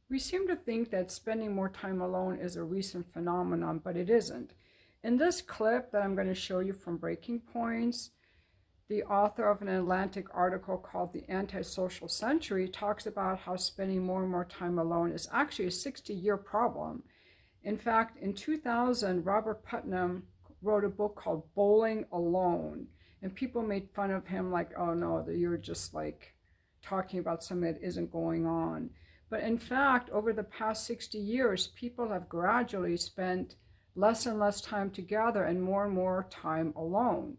We seem to think that spending more time alone is a recent phenomenon, but it isn't. In this clip that I'm going to show you from Breaking Points, the author of an Atlantic article called The Antisocial Century talks about how spending more and more time alone is actually a 60-year problem. In fact, in 2000, Robert Putnam wrote a book called Bowling Alone, and people made fun of him like, oh no, you're just like talking about something that isn't going on. But in fact, over the past 60 years, people have gradually spent less and less time together and more time alone.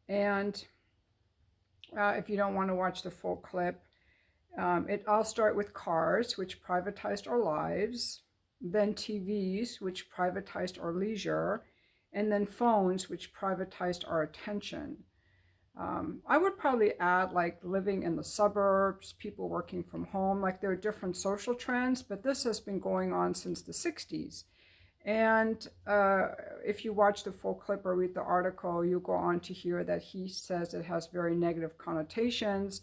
And if you don't want to watch the full clip, it all started with cars, which privatized our lives, then TVs, which privatized our leisure, and then phones, which privatized our attention. I would probably add like living in the suburbs, people working from home, like there are different social trends, but this has been going on since the 60s. And if you watch the full clip or read the article, you go on to hear that he says it has very negative connotations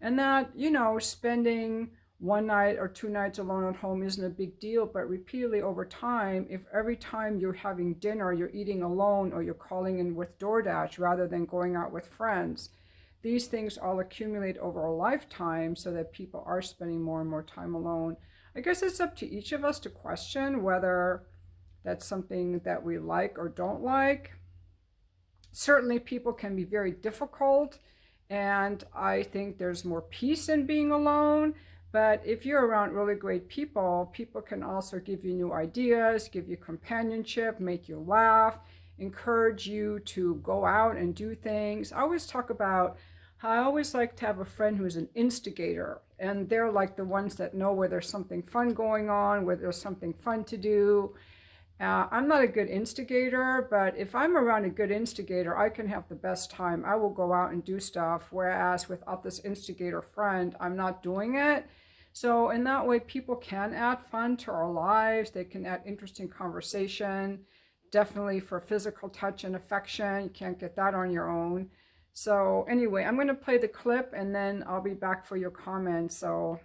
and that, spending one night or two nights alone at home isn't a big deal, but repeatedly over time, if every time you're having dinner, you're eating alone or you're calling in with DoorDash rather than going out with friends, these things all accumulate over a lifetime so that people are spending more and more time alone. I guess it's up to each of us to question whether that's something that we like or don't like. Certainly, people can be very difficult, and I think there's more peace in being alone. But if you're around really great people, people can also give you new ideas, give you companionship, make you laugh, encourage you to go out and do things. I always talk about how I always like to have a friend who's an instigator, and they're like the ones that know where there's something fun going on, where there's something fun to do. I'm not a good instigator, but if I'm around a good instigator, I can have the best time. I will go out and do stuff, whereas without this instigator friend, I'm not doing it. So in that way, people can add fun to our lives. They can add interesting conversation, definitely for physical touch and affection. You can't get that on your own. So anyway, I'm going to play the clip and then I'll be back for your comments. So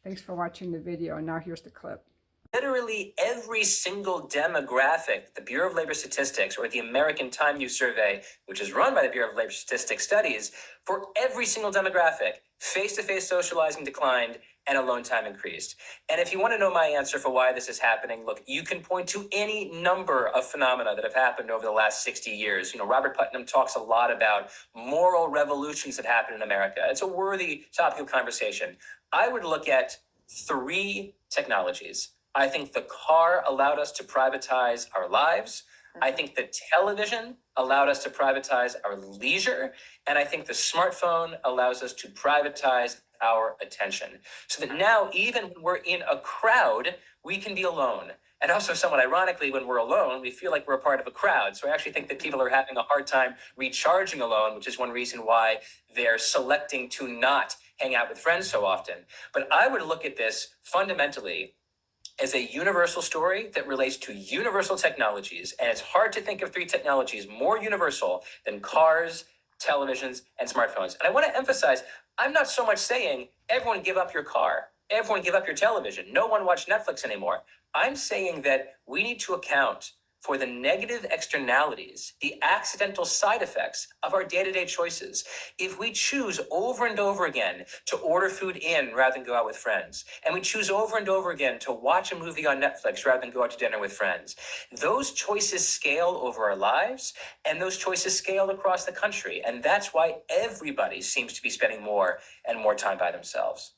thanks for watching the video. And now here's the clip. Literally every single demographic, the Bureau of Labor Statistics or the American Time Use Survey, which is run by the Bureau of Labor Statistics studies, for every single demographic, face-to-face socializing declined and alone time increased. And if you want to know my answer for why this is happening, look, you can point to any number of phenomena that have happened over the last 60 years. Robert Putnam talks a lot about moral revolutions that happened in America. It's a worthy topic of conversation. I would look at three technologies. I think the car allowed us to privatize our lives. I think the television allowed us to privatize our leisure. And I think the smartphone allows us to privatize our attention. So that now, even when we're in a crowd, we can be alone. And also, somewhat ironically, when we're alone, we feel like we're a part of a crowd. So I actually think that people are having a hard time recharging alone, which is one reason why they're selecting to not hang out with friends so often. But I would look at this fundamentally as a universal story that relates to universal technologies. And it's hard to think of three technologies more universal than cars, televisions, and smartphones. And I want to emphasize, I'm not so much saying everyone give up your car, everyone give up your television, no one watch Netflix anymore. I'm saying that we need to account for the negative externalities, the accidental side effects of our day-to-day choices. If we choose over and over again to order food in rather than go out with friends, and we choose over and over again to watch a movie on Netflix rather than go out to dinner with friends, those choices scale over our lives, and those choices scale across the country. And that's why everybody seems to be spending more and more time by themselves.